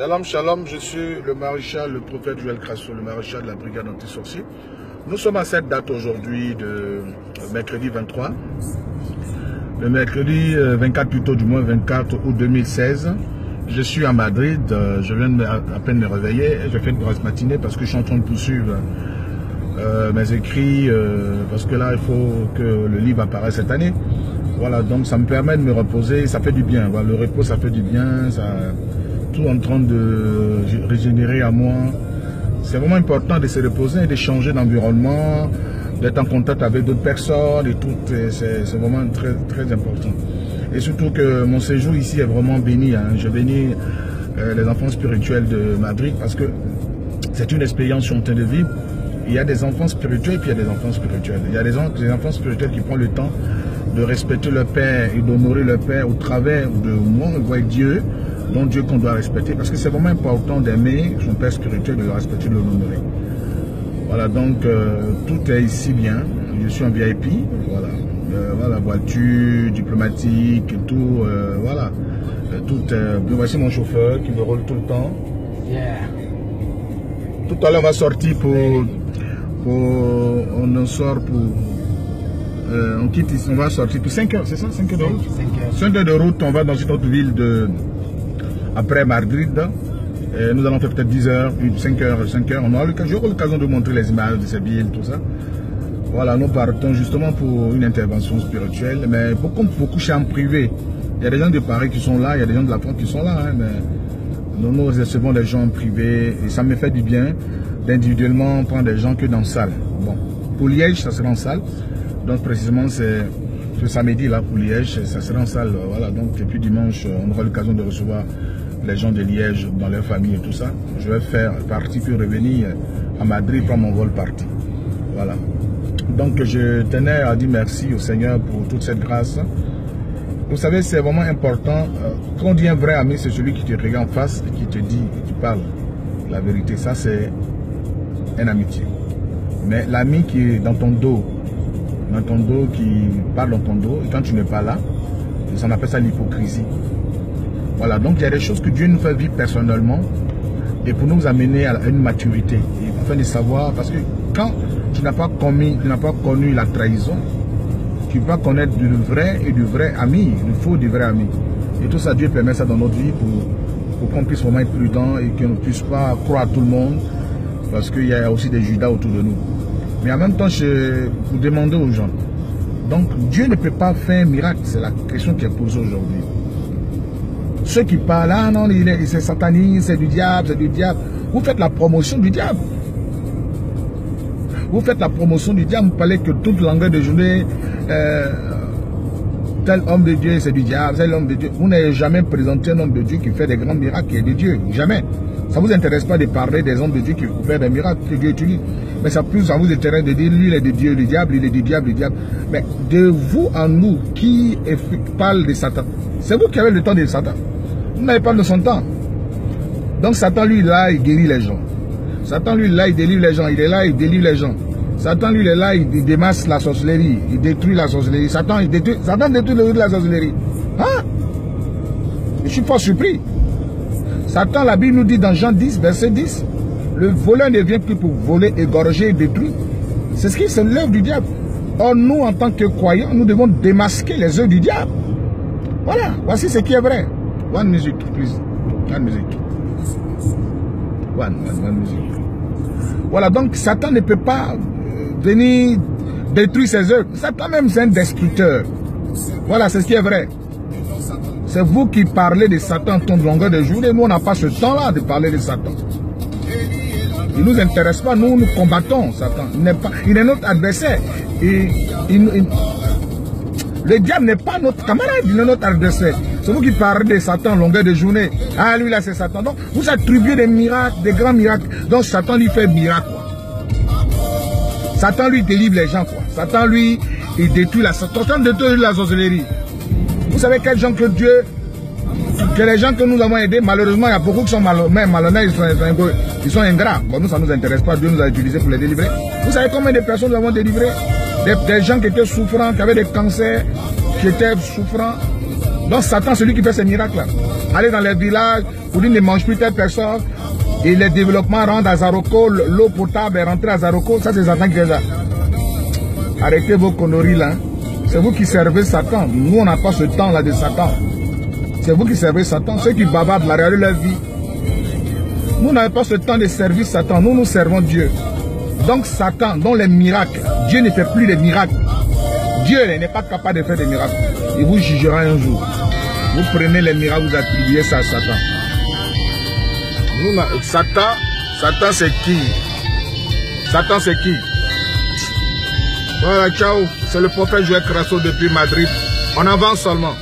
Shalom, shalom, je suis le maréchal, le prophète Joël Crasso, le maréchal de la brigade anti-sorcier. Nous sommes à cette date aujourd'hui de mercredi 23. Le mercredi 24 plutôt, du moins 24 août 2016. Je suis à Madrid, je viens à peine me réveiller. J'ai fait une grosse matinée parce que je suis en train de poursuivre mes écrits, parce que là il faut que le livre apparaisse cette année. Voilà, donc ça me permet de me reposer, ça fait du bien. Voilà, le repos ça fait du bien, ça, tout en train de régénérer à moi. C'est vraiment important de se reposer et de changer d'environnement, d'être en contact avec d'autres personnes et tout, c'est vraiment très, très important. Et surtout que mon séjour ici est vraiment béni. Hein. Je bénis les enfants spirituels de Madrid parce que c'est une expérience que je suis en train de vivre. Il y a des enfants spirituels et puis il y a des enfants spirituels. Il y a des enfants spirituels qui prennent le temps de respecter leur père et d'honorer leur père au travers de moi, on voit Dieu, donc Dieu qu'on doit respecter, parce que c'est vraiment important d'aimer son père spirituel, de le respecter, de l'honorer. Voilà, donc tout est ici bien. Je suis en VIP, voilà, voilà, voiture, diplomatique, tout, voilà, tout. Voici mon chauffeur qui me roule tout le temps. Yeah. Tout à l'heure on va sortir on sort pour. On quitte ici, on va sortir pour 5 heures, c'est ça, 5 heures de route? 5 heures de route, on va dans une autre ville après Madrid. Et nous allons faire peut-être 10 heures, 5 heures, on aura l'occasion de montrer les images de ces villes, tout ça. Voilà, nous partons justement pour une intervention spirituelle, mais beaucoup chez en privé. Il y a des gens de Paris qui sont là, il y a des gens de la France qui sont là, hein, mais nous recevons des gens en privé et ça me fait du bien d'individuellement prendre des gens que dans la salle. Bon, pour Liège, ça sera en salle. Donc précisément c'est ce samedi là pour Liège, ça sera en salle, voilà. Donc et puis dimanche on aura l'occasion de recevoir les gens de Liège dans leur famille et tout ça. Je vais faire partie puis revenir à Madrid prendre mon vol parti. Voilà. Donc je tenais à dire merci au Seigneur pour toute cette grâce. Vous savez, c'est vraiment important. Quand on dit un vrai ami, c'est celui qui te regarde en face et qui te dit, qui parle la vérité. Ça c'est une amitié. Mais l'ami qui est dans ton dos, qui parle dans ton dos, et quand tu n'es pas là, on appelle ça l'hypocrisie. Voilà, donc il y a des choses que Dieu nous fait vivre personnellement et pour nous amener à une maturité, et afin de savoir, parce que quand tu n'as pas connu la trahison, tu ne peux pas connaître du vrai et du vrai ami, du faux du vrai ami. Et tout ça, Dieu permet ça dans notre vie pour qu'on puisse vraiment être prudent et qu'on ne puisse pas croire à tout le monde, parce qu'il y a aussi des Judas autour de nous. Mais en même temps, vous demandez aux gens. Donc, Dieu ne peut pas faire un miracle. C'est la question qui est posée aujourd'hui. Ceux qui parlent, ah non, c'est satanique, c'est du diable, c'est du diable. Vous faites la promotion du diable. Vous faites la promotion du diable. Vous parlez que toute longueur de journée, tel homme de Dieu, c'est du diable, tel homme de Dieu. Vous n'avez jamais présenté un homme de Dieu qui fait des grands miracles qui est de Dieu. Jamais. Ça ne vous intéresse pas de parler des hommes de Dieu qui font des miracles que Dieu utilise. Mais ça vous intéresse de dire, lui il est de Dieu, le diable, il est du diable, le diable. Mais de vous à nous qui parle de Satan, c'est vous qui avez le temps de Satan. Vous n'avez pas de son temps. Donc Satan, lui, là, il guérit les gens. Satan, lui, là, il délivre les gens. Il est là, il délivre les gens. Satan, lui, il est là, il démasse la sorcellerie. Il détruit la sorcellerie. Satan détruit la sorcellerie. Hein? Je suis pas surpris. Satan, la Bible nous dit dans Jean 10, verset 10, le voleur ne vient plus pour voler, égorger et détruire. C'est l'œuvre du diable. Or, nous, en tant que croyants, nous devons démasquer les œuvres du diable. Voilà, voici ce qui est vrai. One music, please. One music. One music. Voilà, donc Satan ne peut pas venir détruire ses œuvres. Satan même, c'est un destructeur. Voilà, c'est ce qui est vrai. C'est vous qui parlez de Satan en temps de longueur de journée. Nous, on n'a pas ce temps-là de parler de Satan. Il ne nous intéresse pas. Nous, nous combattons Satan. Il est notre adversaire. Le diable n'est pas notre camarade. Il est notre adversaire. C'est vous qui parlez de Satan en longueur de journée. Ah, lui, là, c'est Satan. Donc, vous attribuez des miracles, des grands miracles. Donc, Satan lui fait miracle. Satan lui délivre les gens. Quoi. Satan, lui, il détruit la sorcellerie. Vous savez quels gens que Dieu, que les gens que nous avons aidés, malheureusement, il y a beaucoup qui sont malhonnêtes, ils sont ingrats. Bon, nous, ça ne nous intéresse pas, Dieu nous a utilisés pour les délivrer. Vous savez combien de personnes nous avons délivrées? Des gens qui étaient souffrants, qui avaient des cancers, qui étaient souffrants. Donc Satan, c'est lui qui fait ces miracles-là. Allez dans les villages, vous dites ne mange plus telle personne. Et les développements rendent à Zaroko, l'eau potable est rentrée à Zaroko. Ça, c'est Satan qui fait ça. Arrêtez vos conneries là. C'est vous qui servez Satan. Nous, on n'a pas ce temps-là de Satan. C'est vous qui servez Satan. Ceux qui bavardent la réalité de leur vie. Nous n'avons pas ce temps de servir Satan. Nous, nous servons Dieu. Donc Satan, dans les miracles, Dieu ne fait plus de miracles. Dieu n'est pas capable de faire des miracles. Il vous jugera un jour. Vous prenez les miracles, vous attribuez ça à Satan. Nous, Satan c'est qui? Satan c'est qui? Voilà, ciao. C'est le prophète Joël Crasso depuis Madrid. On avance seulement.